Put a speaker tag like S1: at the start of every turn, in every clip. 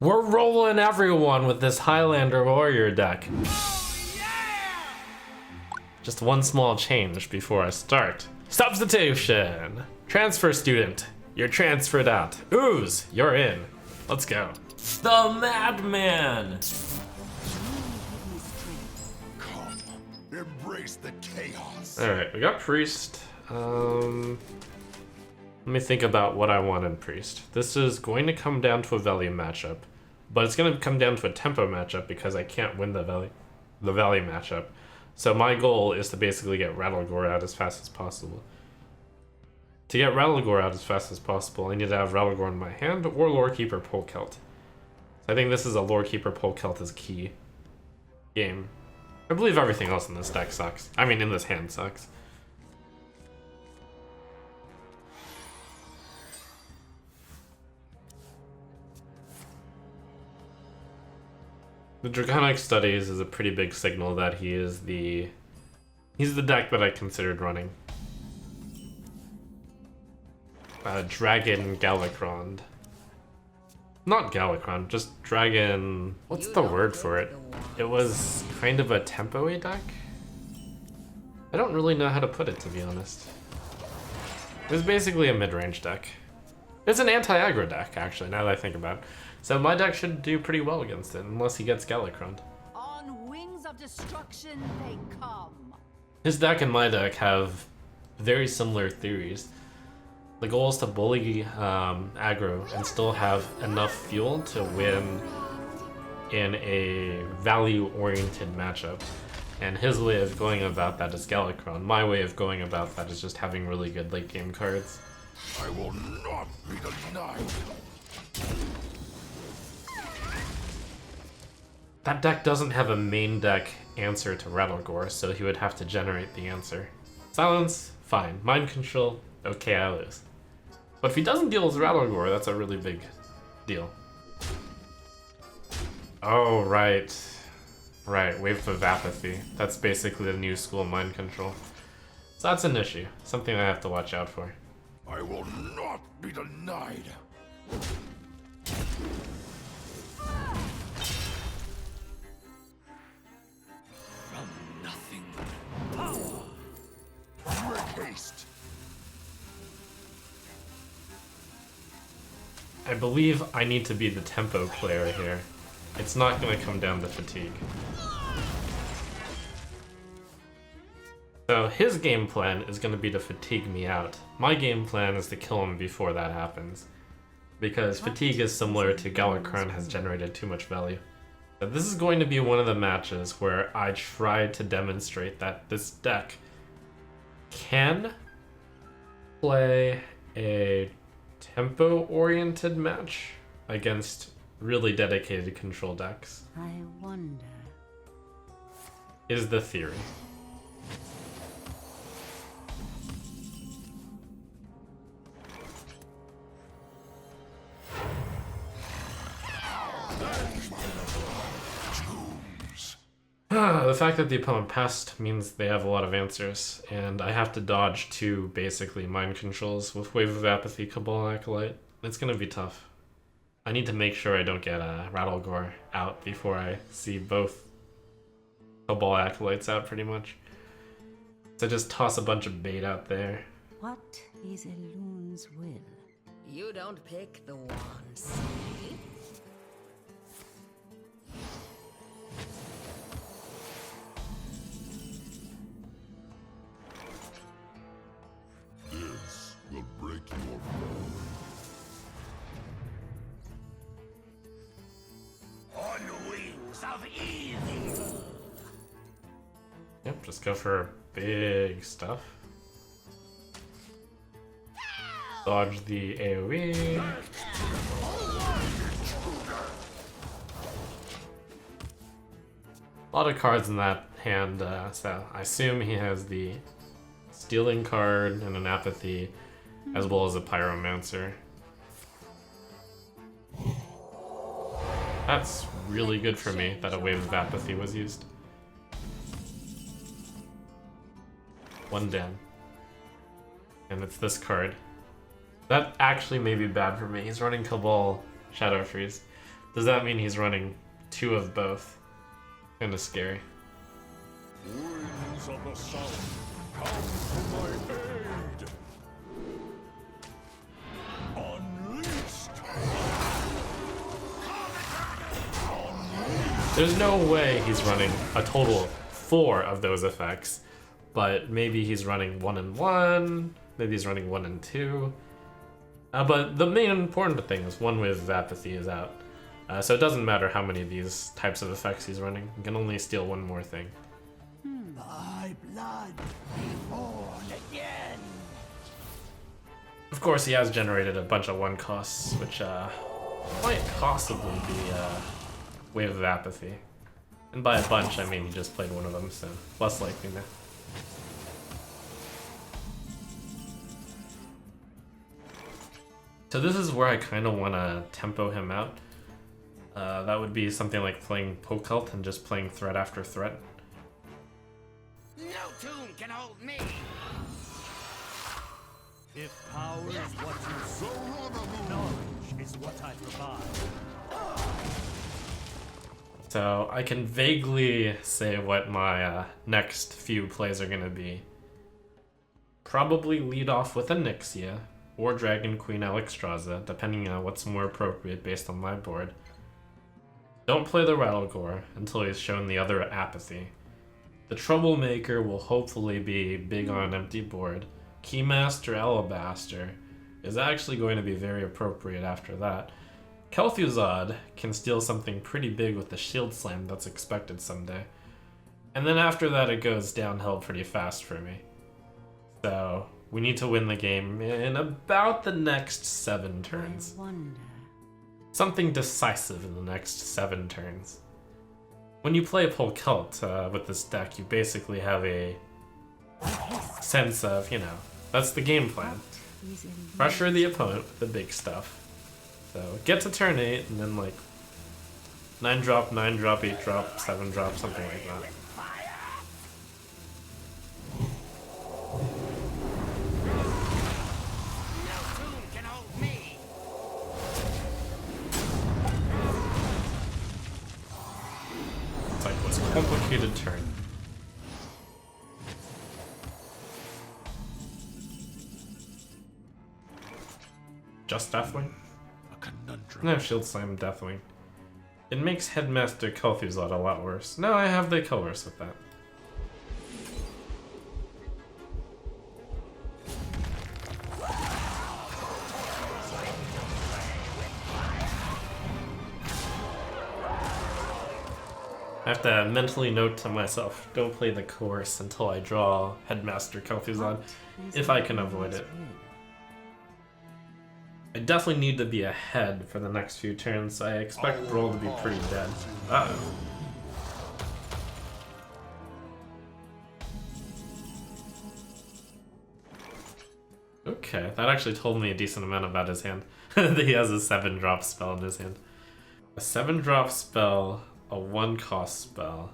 S1: We're rolling everyone with this Highlander warrior deck. Just one small change before I start. Substitution! Transfer student, you're transferred out. Ooze, you're in. Let's go.
S2: The Madman!
S3: Come, embrace the chaos.
S1: Alright, we got Priest. Let me think about what I want in Priest. This is going to come down to a value matchup, but it's going to come down to a tempo matchup because I can't win the value matchup. So my goal is to basically get Rattlegore out as fast as possible. To get Rattlegore out as fast as possible, I need to have Rattlegore in my hand or Lorekeeper Polkelt. So I think this is a Lorekeeper Polkelt is key game. I believe everything else in this deck sucks. I mean, in this hand sucks. The Draconic Studies is a pretty big signal that he's the deck that I considered running. Dragon Galakron. Not Galakron, just Dragon... What's the word for it? It was kind of a tempo-y deck? I don't really know how to put it, to be honest. It was basically a mid-range deck. It's an anti-aggro deck, actually, now that I think about it. So my deck should do pretty well against it, unless he gets Galakron.
S4: On wings of destruction they come.
S1: His deck and my deck have very similar theories. The goal is to bully aggro and still have enough fuel to win in a value-oriented matchup. And his way of going about that is Galakron. My way of going about that is just having really good late-game cards.
S3: I will not be denied.
S1: That deck doesn't have a main deck answer to Rattlegore, so he would have to generate the answer. Silence, fine. Mind Control, okay, I lose. But if he doesn't deal with Rattlegore, that's a really big deal. Oh, right. Right, Wave of Apathy. That's basically the new school Mind Control. So that's an issue, something I have to watch out for.
S3: I will not be denied. From nothing. Make haste.
S1: I believe I need to be the tempo player here. It's not going to come down to fatigue. So his game plan is going to be to fatigue me out. My game plan is to kill him before that happens. Because fatigue is similar to Galakron has generated too much value. So this is going to be one of the matches where I try to demonstrate that this deck can play a tempo-oriented match against really dedicated control decks.
S4: I wonder.
S1: Is the theory. The fact that the opponent passed means they have a lot of answers, and I have to dodge two basically mind controls with Wave of Apathy, Cabal Acolyte. It's gonna be tough. I need to make sure I don't get Rattlegore out before I see both Cabal Acolytes out pretty much. So just toss a bunch of bait out there.
S4: What is Elun's will?
S5: You don't pick the wands.
S3: This will break your bone. On wings of evil.
S1: Yep, just go for big stuff. Dodge the AoE. A lot of cards in that hand, so I assume he has the Stealing card and an Apathy, as well as a Pyromancer. That's really good for me that a Wave of Apathy was used. One down. And it's this card. That actually may be bad for me. He's running Cabal Shadow Freeze. Does that mean he's running 2 of both? Kinda scary.
S3: Winds of the south, come to my aid. Unleashed.
S1: There's no way he's running a total of 4 of those effects, but maybe he's running 1 and 1, maybe he's running 1 and 2. But the main important thing is one with apathy is out. So it doesn't matter how many of these types of effects he's running. You can only steal 1 more thing.
S3: Thy blood be born again.
S1: Of course, he has generated a bunch of 1 costs, which might possibly be Wave of Apathy. And by a bunch, I mean he just played 1 of them, so less likely now. So this is where I kind of want to tempo him out. That would be something like playing Pokelt and just playing threat after threat.
S3: No tune can hold me.
S6: If power is what you sow, knowledge is what I provide.
S1: So I can vaguely say what my next few plays are going to be. Probably lead off with a Nixia or Dragon Queen Alexstrasza, depending on what's more appropriate based on my board. Don't play the Rattlegore until he's shown the other apathy. The Troublemaker will hopefully be big on an empty board. Keymaster Alabaster is actually going to be very appropriate after that. Kel'Thuzad can steal something pretty big with the Shield Slam that's expected someday. And then after that it goes downhill pretty fast for me. So we need to win the game in about the next 7 turns. Something decisive in the next 7 turns. When you play Polkelt with this deck, you basically have a sense of, that's the game plan. Pressure the opponent with the big stuff. So get to turn 8 and then like 9 drop, 9 drop, 8 drop, 7 drop, something like that. It's like what's a complicated turn. Just Deathwing?
S3: Conundrum.
S1: No, Shield Slam Deathwing. It makes Headmaster Kel'Thuzad a lot worse. No, I have the colors with that. I have to mentally note to myself, don't play the course until I draw Headmaster Kel'Thuzad, if I can avoid it. I definitely need to be ahead for the next few turns. I expect Brawl to be pretty dead. Uh-oh. Okay, that actually told me a decent amount about his hand. That he has a 7-drop spell in his hand. A 7-drop spell, a 1-cost spell,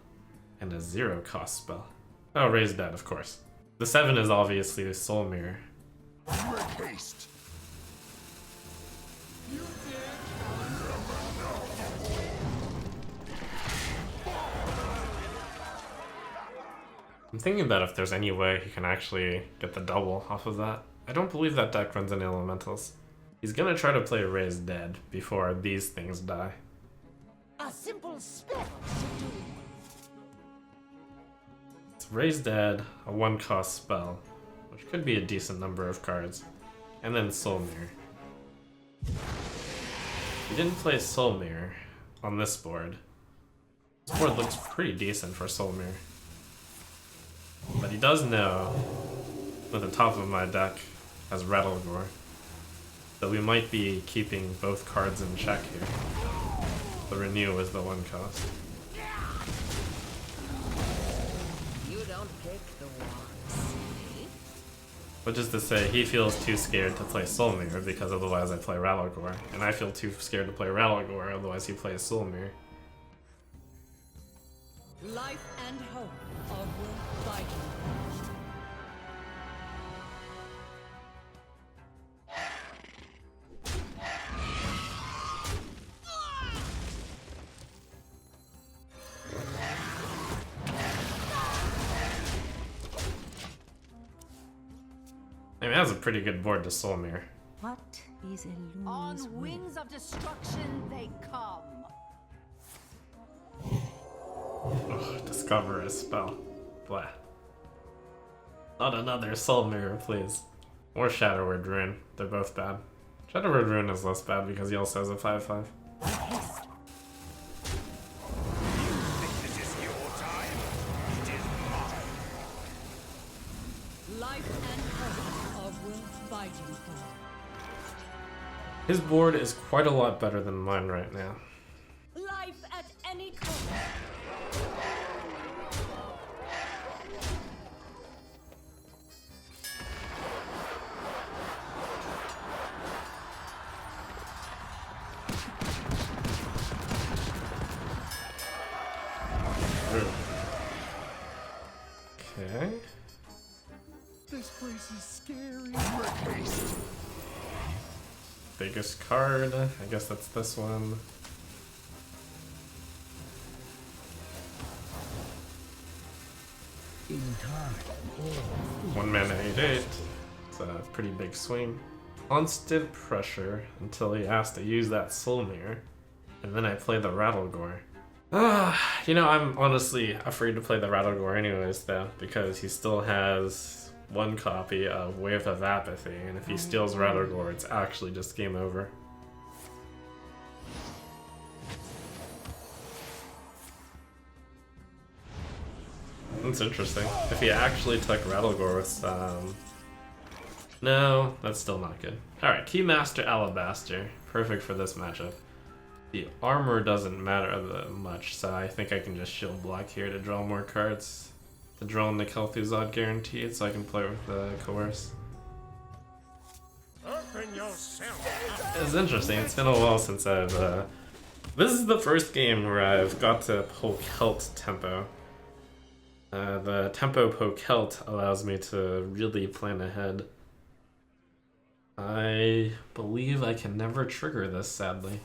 S1: and a 0-cost spell. Oh, Raise Dead, of course. The 7 is obviously Soul Mirror.
S3: Make haste.
S1: I'm thinking about if there's any way he can actually get the double off of that. I don't believe that deck runs any elementals. He's gonna try to play Raise Dead before these things die.
S4: A simple spell should do.
S1: It's Raise Dead, a 1-cost spell, which could be a decent number of cards, and then Soul Mirror. He didn't play Soul Mirror on this board. This board looks pretty decent for Soul Mirror. But he does know that the top of my deck has Rattlegore, so we might be keeping both cards in check here. The Renew is the 1-cost.
S5: You don't pick the wands.
S1: Which is to say, he feels too scared to play Soul Mirror because otherwise I play Rattlegore, and I feel too scared to play Rattlegore otherwise he plays Soul Mirror.
S4: Life and hope are worth fighting.
S1: mean, that's a pretty good board to Soul Mirror.
S4: What is illusion's On wings of destruction they come.
S1: Ugh, discover a spell. Blah. Not another Soul Mirror, please. Or Shadow Word Rune. They're both bad. Shadow Word Rune is less bad because he also has a 5/5.
S6: This is your time. It is mine.
S5: Life and hope are worth fighting for.
S1: His board is quite a lot better than mine right now.
S5: Life at any cost.
S1: Okay.
S3: This place is scary.
S1: Biggest card. I guess that's this one.
S6: In time.
S1: 1 mana 8/8. It's a pretty big swing. Constant pressure until he has to use that Soul Mirror. And then I play the Rattlegore. You know, I'm honestly afraid to play the Rattlegore anyways, though, because he still has one copy of Wave of Apathy, and if he steals Rattlegore, it's actually just game over. That's interesting. If he actually took Rattlegore with no, that's still not good. Alright, Keymaster Alabaster. Perfect for this matchup. The armor doesn't matter that much, so I think I can just shield block here to draw more cards. To draw in the Kel'Thuzad guaranteed, so I can play with the Coerce.
S3: Open yourself.
S1: It's interesting, it's been a while since I've, this is the first game where I've got to pull Kelt tempo. The tempo po Kelt allows me to really plan ahead. I believe I can never trigger this, sadly.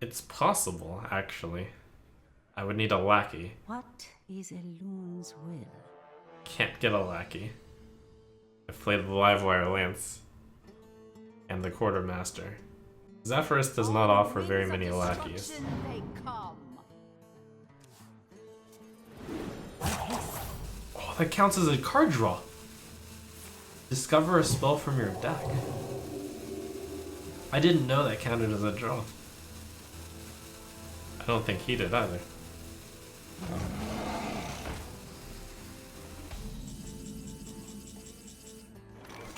S1: It's possible, actually. I would need a lackey.
S4: What is Elun's will?
S1: Can't get a lackey. I've played the Livewire Lance and the Quartermaster. Zephyrus does not offer very many lackeys.
S4: They come.
S1: Oh, that counts as a card draw. Discover a spell from your deck. I didn't know that counted as a draw. I don't think he did either.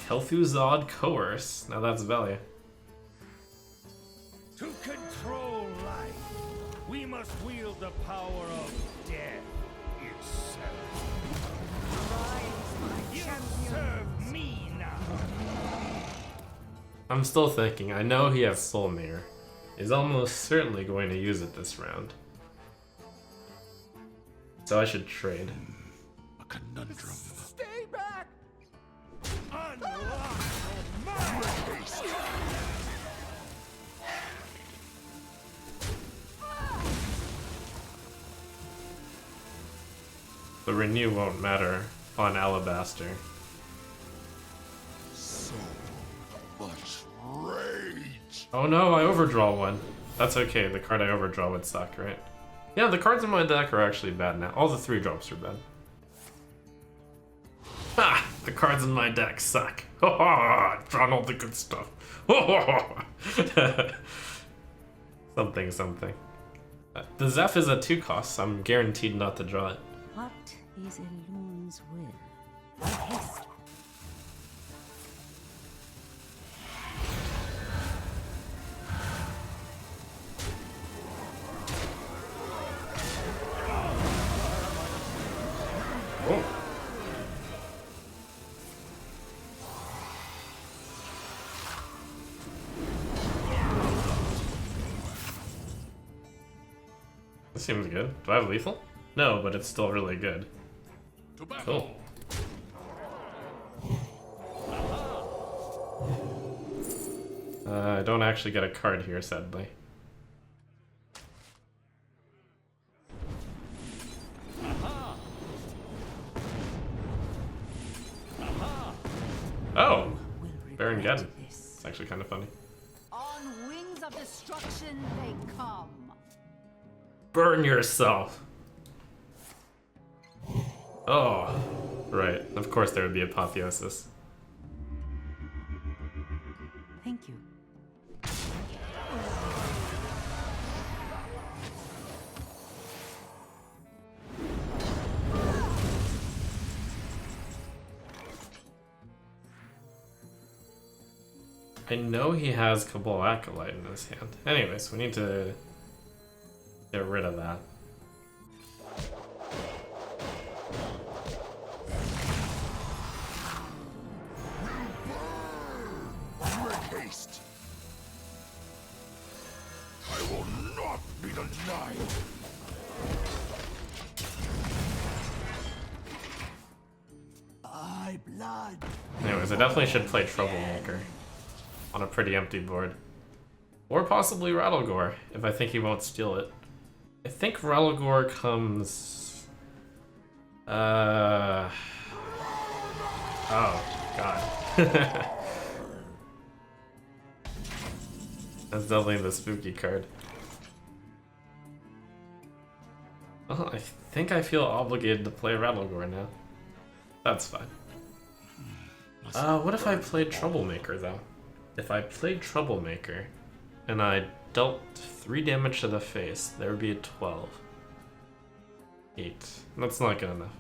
S1: Kel'Thuzad Coerce. Now that's value.
S6: To control life, we must wield the power of death itself. You serve me now.
S1: I'm still thinking. I know he has Soul Mirror. He's almost certainly going to use it this round. So I should trade.
S3: A conundrum.
S6: Stay back. Unlock your mind.
S1: The renew won't matter on Alabaster.
S3: So much rage.
S1: Oh no, I overdraw one. That's okay, the card I overdraw would suck, right? Yeah, the cards in my deck are actually bad now. All the 3-drops are bad. Ha! The cards in my deck suck. Ha ha! I've drawn all the good stuff. Something, something. The Zeph is a 2 cost, so I'm guaranteed not to draw it.
S4: What is Elun's will?
S1: Oh. This seems good. Do I have lethal? No, but it's still really good.
S3: To battle.
S1: Cool. I don't actually get a card here, sadly. Baron Geddon. It's actually kind of funny.
S4: On wings of destruction they come.
S1: Burn yourself! Oh, right. Of course there would be apotheosis.
S4: Thank you.
S1: I know he has Cabal Acolyte in his hand. Anyways, we need to get rid of that.
S3: Make haste. I will not be denied. I blood.
S1: Anyways, I definitely should play Troublemaker on a pretty empty board. Or possibly Rattlegore, if I think he won't steal it. I think Rattlegore comes... Oh, God. That's definitely the spooky card. Well, I think I feel obligated to play Rattlegore now. That's fine. What if I played Troublemaker, though? If I played Troublemaker, and I dealt 3 damage to the face, there would be a 12. 8. That's not good enough.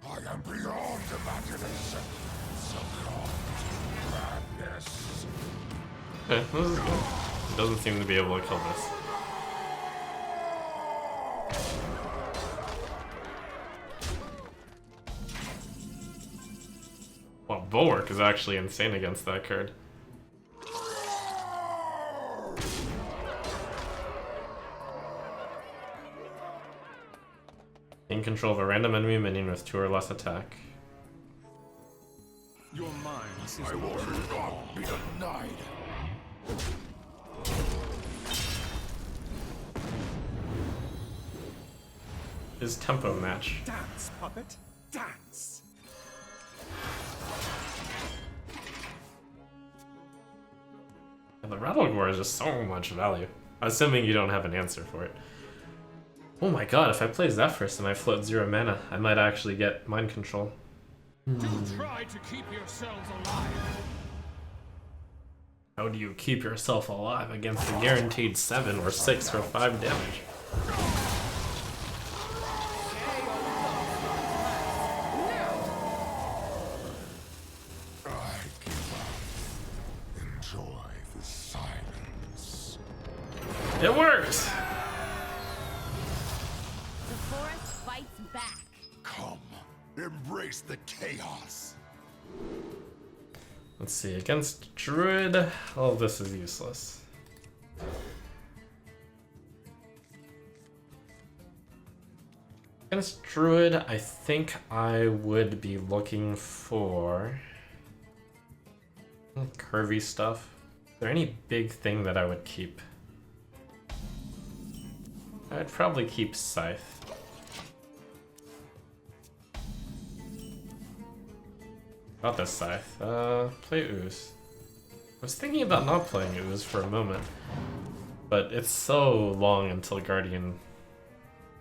S3: I am beyond imagination. So-called madness.
S1: Okay, this is good. It doesn't seem to be able to kill this. Well, Bulwark is actually insane against that card. In control of a random enemy minion with 2 or less attack.
S6: Your mind is
S3: I will not be denied.
S1: His tempo match.
S6: dance, puppet, dance.
S1: And the Rattlegore is just so much value. Assuming you don't have an answer for it. Oh my god, if I play Zephyrs and I float 0 mana, I might actually get mind control.
S6: Do try to keep yourselves alive.
S1: How do you keep yourself alive against a guaranteed 7 or 6 or 5 damage?
S3: I give up. Enjoy the silence.
S1: It works!
S4: The forest fights back.
S3: Come, embrace the chaos.
S1: Let's see, against Druid, all this is useless. Against Druid, I think I would be looking for curvy stuff. Is there any big thing that I would keep? I'd probably keep Scythe. About this Scythe. Play Ooze. I was thinking about not playing Ooze for a moment, but it's so long until Guardian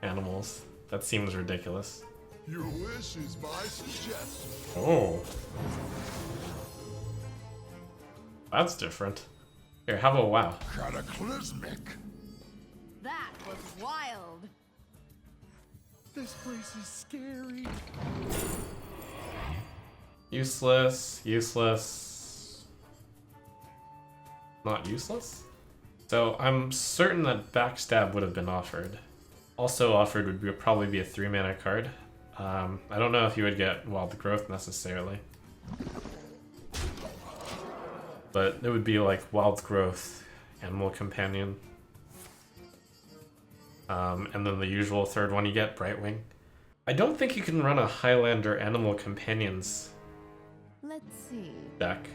S1: Animals. That seems ridiculous.
S3: Your wish is my suggestion.
S1: Oh. That's different. Here, have a WoW.
S3: Cataclysmic.
S4: That was wild.
S3: This place is scary.
S1: Useless, useless. Not useless? So I'm certain that Backstab would have been offered. Also offered would probably be a 3-mana card. I don't know if you would get Wild Growth necessarily. But it would be like Wild Growth, Animal Companion. And then the usual third one you get, Brightwing. I don't think you can run a Highlander Animal Companions
S4: Let's see.
S1: deck.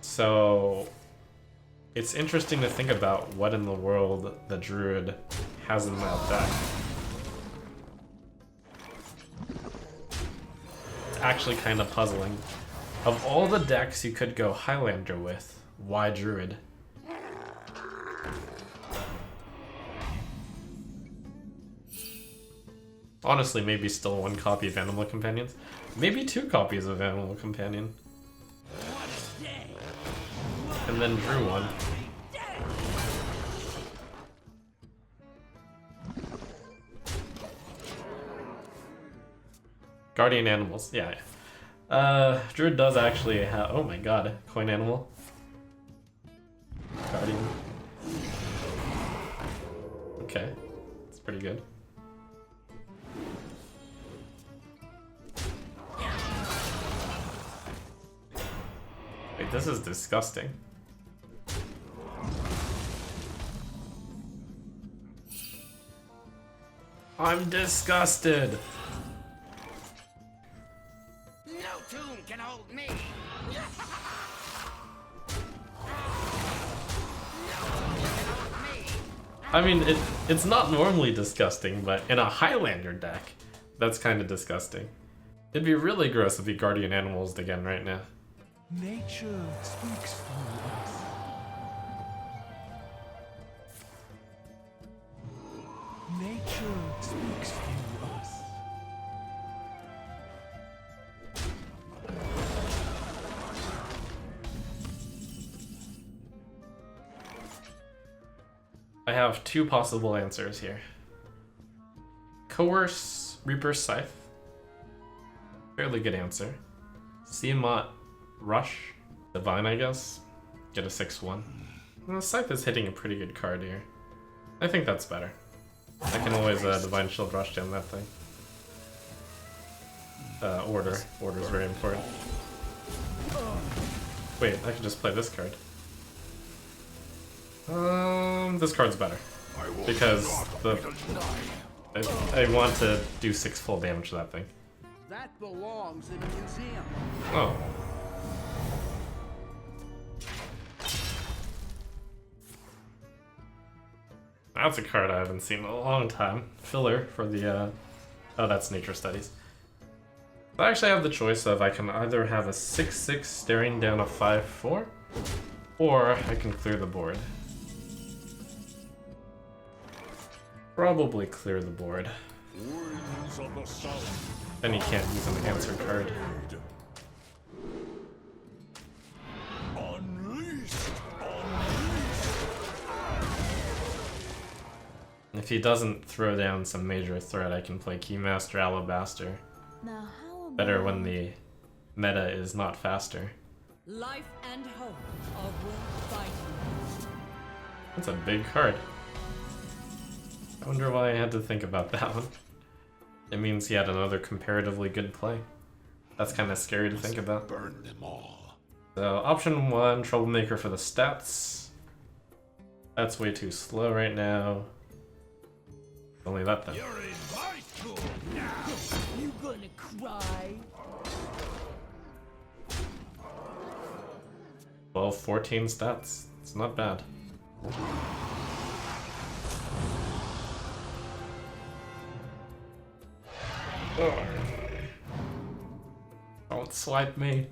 S1: So It's interesting to think about what in the world the druid has in that deck. It's actually kind of puzzling. Of all the decks you could go Highlander with, why druid? Honestly, maybe still one copy of Animal Companions. Maybe 2 copies of Animal Companion. And then drew one. Guardian animals, yeah. Druid does actually have, oh my god, coin animal. Guardian. Okay, it's pretty good. Wait, this is disgusting. I'm disgusted.
S5: No tomb can hold me.
S1: I mean, it's not normally disgusting, but in a Highlander deck, that's kind of disgusting. It'd be really gross if he Guardian Animals again right now.
S6: Nature speaks through us. Nature speaks through us.
S1: I have 2 possible answers here. Coerce Reaper's Scythe. Fairly good answer. Tiamat Rush. Divine, I guess. Get a 6/1. Well, Scythe is hitting a pretty good card here. I think that's better. I can always Divine Shield Rush down that thing. Order. Order is very important. Wait, I can just play this card. This card's better. Because I want to do 6 full damage to that thing.
S7: That belongs in a museum.
S1: Oh. That's a card I haven't seen in a long time. Filler for the, oh, that's Nature Studies. I actually have the choice of I can either have a 6/6 staring down a 5/4, or I can clear the board. Probably clear the board.
S3: Winds of the south.
S1: Then you can't use an answer card.
S3: Unleashed.
S1: If he doesn't throw down some major threat, I can play Keymaster Alabaster.
S4: Now how
S1: Better when the meta is not faster.
S5: Life and hope are worth fighting.
S1: That's a big card. I wonder why I had to think about that one. It means he had another comparatively good play. That's kind of scary to think about.
S3: Burn them all.
S1: So option 1, Troublemaker for the stats. That's way too slow right now. Only that then.
S6: You're in my school now.
S5: You gonna cry?
S1: 12, 14 stats. It's not bad. Don't swipe me.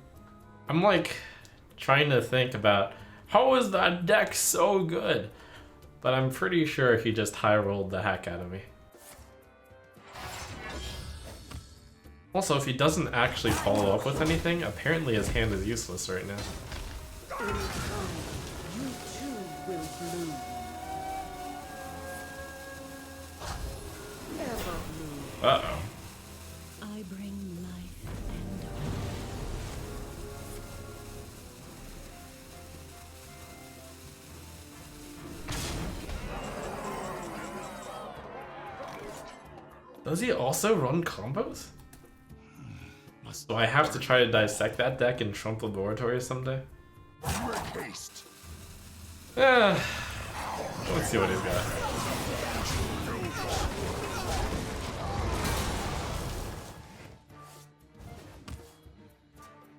S1: I'm like trying to think about how is that deck so good? But I'm pretty sure he just high rolled the heck out of me. Also, if he doesn't actually follow up with anything, apparently his hand is useless right now.
S7: You too will bloom. Ever bloom.
S1: Uh-oh.
S4: I bring life and hope.
S1: Does he also run combos? So I have to try to dissect that deck in Trump Laboratory someday?
S3: Make haste.
S1: Yeah. Let's see what he's got.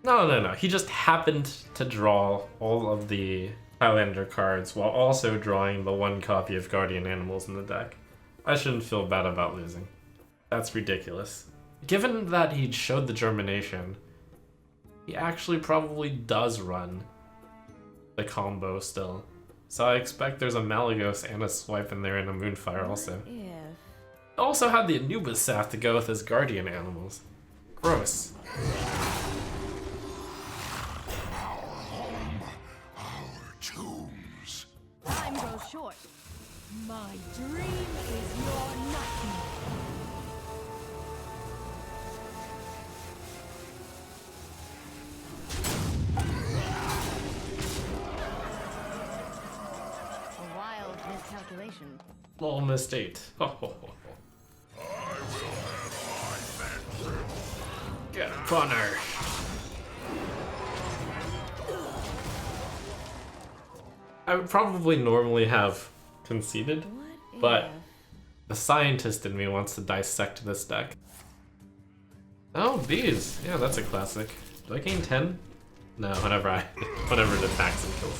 S1: No. He just happened to draw all of the Highlander cards while also drawing the one copy of Guardian Animals in the deck. I shouldn't feel bad about losing. That's ridiculous. Given that he showed the Germination, he actually probably does run the combo still. So I expect there's a Malagos and a Swipe in there and a Moonfire also. Also had the Anubis Sath to go with his Guardian Animals. Gross.
S4: Time goes short. My dream is your nightmare. A wild miscalculation.
S1: Almost 8. Get punner. I would probably normally have conceded, but the scientist in me wants to dissect this deck. Oh, bees. Yeah, that's a classic. Do I gain 10? No, whenever it attacks and kills.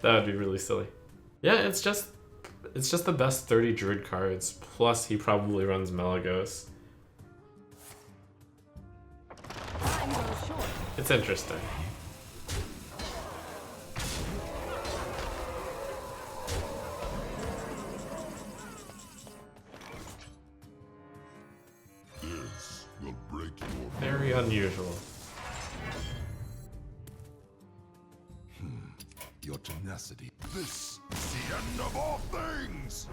S1: That would be really silly. Yeah, it's just the best 30 Druid cards, plus he probably runs Malagos.
S4: Time goes short.
S1: It's interesting.
S3: This will break your
S1: Very unusual.
S3: your tenacity. This is the end of all things!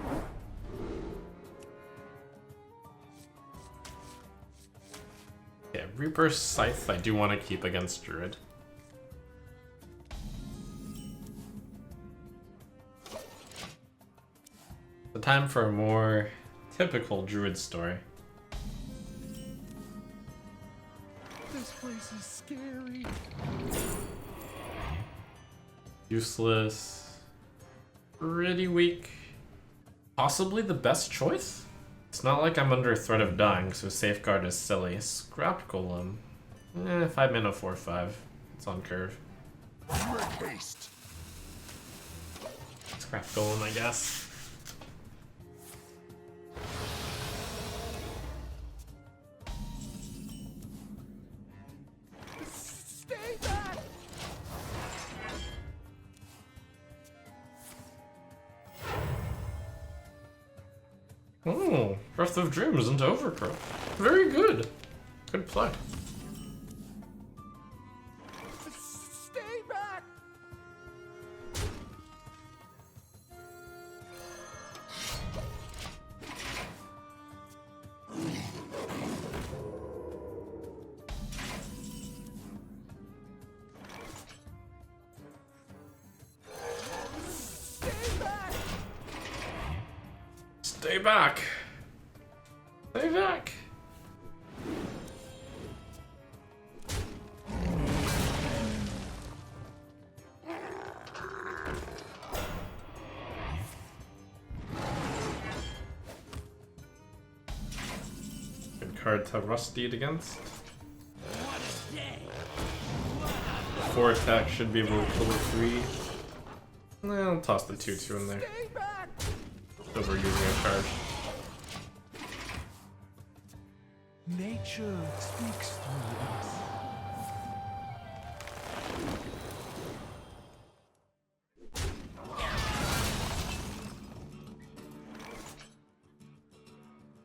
S1: Yeah, Reaper Scythe I do want to keep against Druid. The time for a more typical Druid story.
S3: This place is scary.
S1: Useless. Pretty weak. Possibly the best choice? It's not like I'm under threat of dying, so Safeguard is silly. Scrap Golem. 5 mana 4/5. It's on curve.
S3: Make haste.
S1: Scrap Golem, I guess.
S3: Stay back!
S1: Oh, Breath of Dreams into Overgrowth. Very good. Good play.
S3: Stay back! Stay back!
S1: Stay back. Stay back. Good card to Rustied against. 4 attack should be able to kill the 3. I'll toss the 2/2 in there.
S3: Stay back!
S1: Overusing a charge.
S6: Nature speaks through us.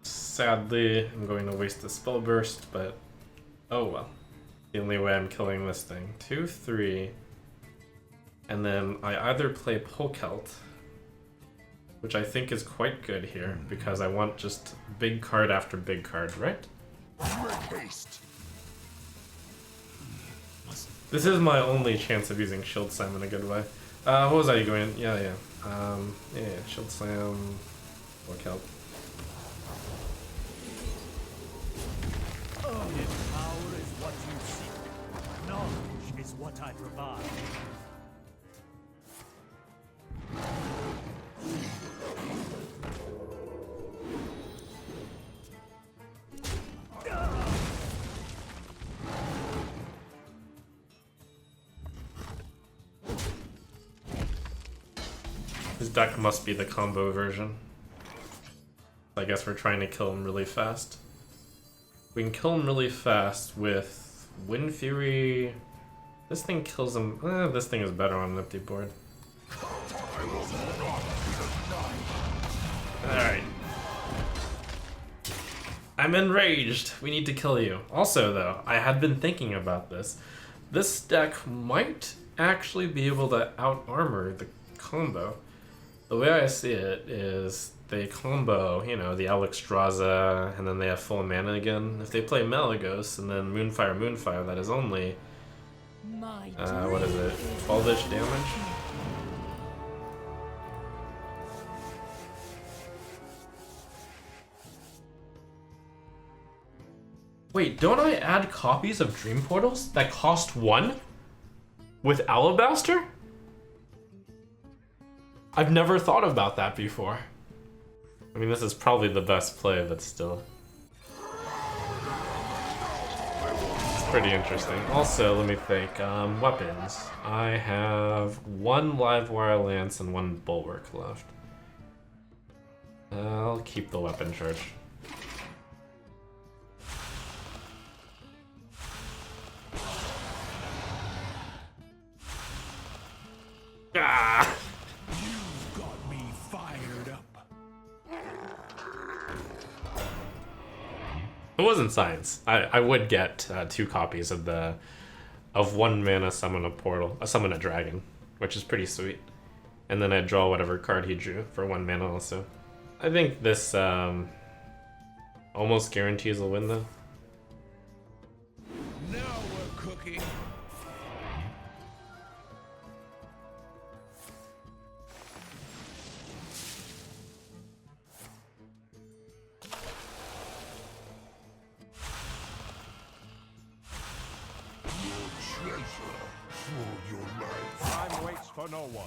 S1: Sadly, I'm going to waste the spell burst, but oh well. The only way I'm killing this thing. 2, 3. And then I either play Polkelt, which I think is quite good here, because I want just big card after big card, right?
S3: Make haste!
S1: This is my only chance of using Shield Slam in a good way. What was I going? Yeah. Shield Slam, Polkelt.
S6: Power is what you seek. Knowledge is what I provide.
S1: His deck must be the combo version. I guess we're trying to kill him really fast. We can kill him really fast with Wind Fury. This thing kills him. This thing is better on an empty board. Alright. I'm enraged. We need to kill you. Also, though, I had been thinking about this. This deck might actually be able to out-armor the combo. The way I see it is they combo, you know, the Alexstrasza, and then they have full mana again. If they play Malagos and then Moonfire, that is only, what is it, 12-ish damage? Wait, don't I add copies of Dream Portals that cost 1? With Alabaster? I've never thought about that before. I mean, this is probably the best play, but still. It's pretty interesting. Also, let me think. Weapons. I have 1 Livewire Lance and 1 Bulwark left. I'll keep the weapon charge. Ah!
S6: You've got me fired up.
S1: It wasn't science. I would get 2 copies of 1 mana summon a dragon, which is pretty sweet. And then I'd draw whatever card he drew for 1 mana also. I think this almost guarantees a win though.
S6: Now we're cooking.
S3: Time waits for no one.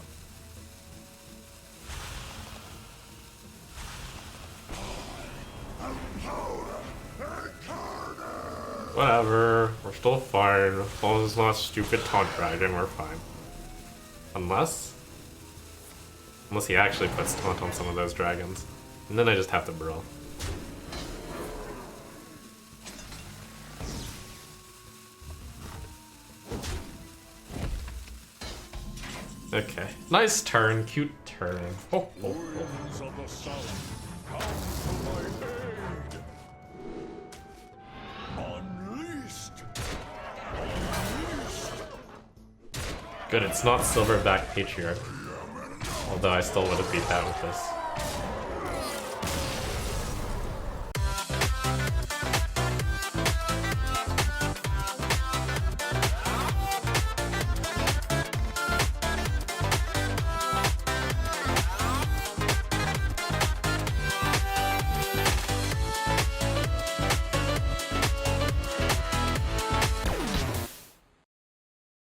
S1: Whatever, we're still fine. As long as it's not a stupid taunt dragon, we're fine. Unless he actually puts taunt on some of those dragons. And then I just have to brawl. Okay, nice turn, cute turn. Oh, oh, oh.
S3: Winds of the south, come to my aid. Unleashed. Unleashed.
S1: Good, it's not Silverback Patriarch. Although I still would have beat that with this.